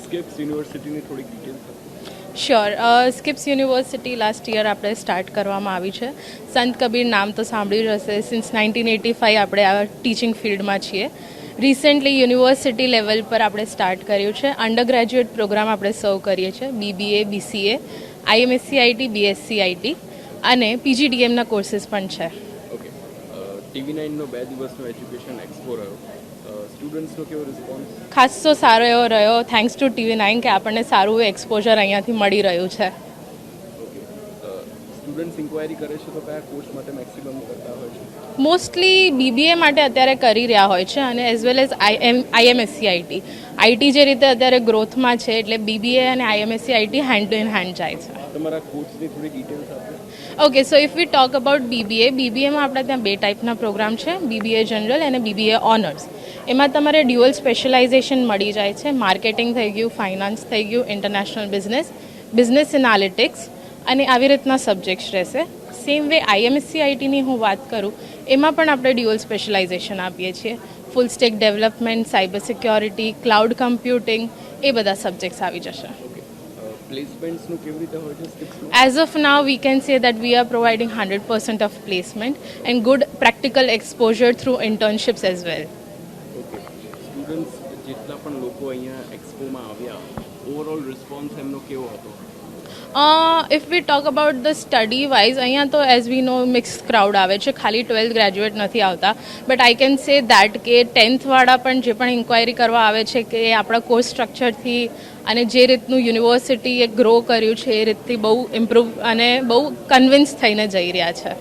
સ્કિપ્સ યુનિવર્સિટીની થોડીક ડિટેલ્સ આપો. શ્યોર. સ્કિપ્સ યુનિવર્સિટી લાસ્ટ યર આપણે સ્ટાર્ટ કરવામાં આવી છે. સંત કબીર નામ તો સાંભળ્યું જ હશે. સિન્સ 1985 આપણે આ ટીચિંગ ફિલ્ડમાં છીએ. રિસેન્ટલી યુનિવર્સિટી લેવલ પર આપણે સ્ટાર્ટ કર્યું છે. અંડર ગ્રેજ્યુએટ પ્રોગ્રામ આપણે સર્વ કરીએ છીએ. BBA, BCA, IMSCIT, BSCIT અને PGDMના કોર્સીસ પણ છે. ઓકે, TV9નો 2 દિવસનો એજ્યુકેશન એક્સપો રહ્યો. સ્ટુડન્ટ્સનો કેવો રિસ્પોન્સ? ખાસો સારો એવો રહ્યો. થેન્ક્સ ટુ TV9 કે આપણને સારું એક્સપોઝર અહીંયાથી મળી રહ્યું છે. ઓકે, સ્ટુડન્ટ્સ ઇન્ક્વાયરી કરે છે તો કયા કોર્સ માટે મેક્સિમમ કરતા હોય છે? મોસ્ટલી BBA માટે અત્યારે કરી રહ્યા હોય છે અને as well as IMSCIT. IT જે રીતે અત્યારે ગ્રોથમાં છે એટલે BBA અને IMSCIT હેન્ડ ઇન હેન્ડ જાય છે. તમારા કોર્સની થોડી ડિટેલ્સ આપો. Okay, so if we talk about BBAમાં આપણે ત્યાં 2 ટાઈપના પ્રોગ્રામ છે. BBA જનરલ અને BBA ઓનર્સ. એમાં તમારે ડ્યુઅલ સ્પેશિયલાઇઝેશન મળી જાય છે. માર્કેટિંગ થઈ ગયું, ફાઇનાન્સ થઈ ગયું, ઇન્ટરનેશનલ બિઝનેસ એનાલિટિક્સ અને આવી રીતના સબ્જેક્ટ્સ રહેશે. સેમ વે IMSCITની હું વાત કરું એમાં પણ આપણે ડ્યુઅલ સ્પેશિયલાઇઝેશન આપીએ છીએ. Full stack development, cyber security, cloud computing એ બધા સબ્જેક્ટ્સ આવી જશે. ઓકે, પ્લેસમેન્ટ્સનું કેવી રીતે હોય છે સ્કિપ્સમાં? As of now, we can say that we are providing 100% of placement and good practical exposure through internships as well. Okay, students જેટલા પણ લોકો અહીંયા એક્સપોમાં આવ્યા, ઓવરઓલ રિસ્પોન્સ એમનો કેવો હતો? If we talk about the study wise, અહીંયા તો as we know mix crowd આવે છે. ખાલી 12th ગ્રેજ્યુએટ નથી આવતા. But I can say that કે 10th વાળા પણ જે પણ ઇન્ક્વાયરી કરવા આવે છે કે આપણા કોર્સ સ્ટ્રક્ચરથી અને જે રીતનું યુનિવર્સિટીએ ગ્રો કર્યું છે એ રીતથી બહુ ઇમ્પ્રૂવ અને બહુ કન્વિન્સ થઈને જઈ રહ્યા છે.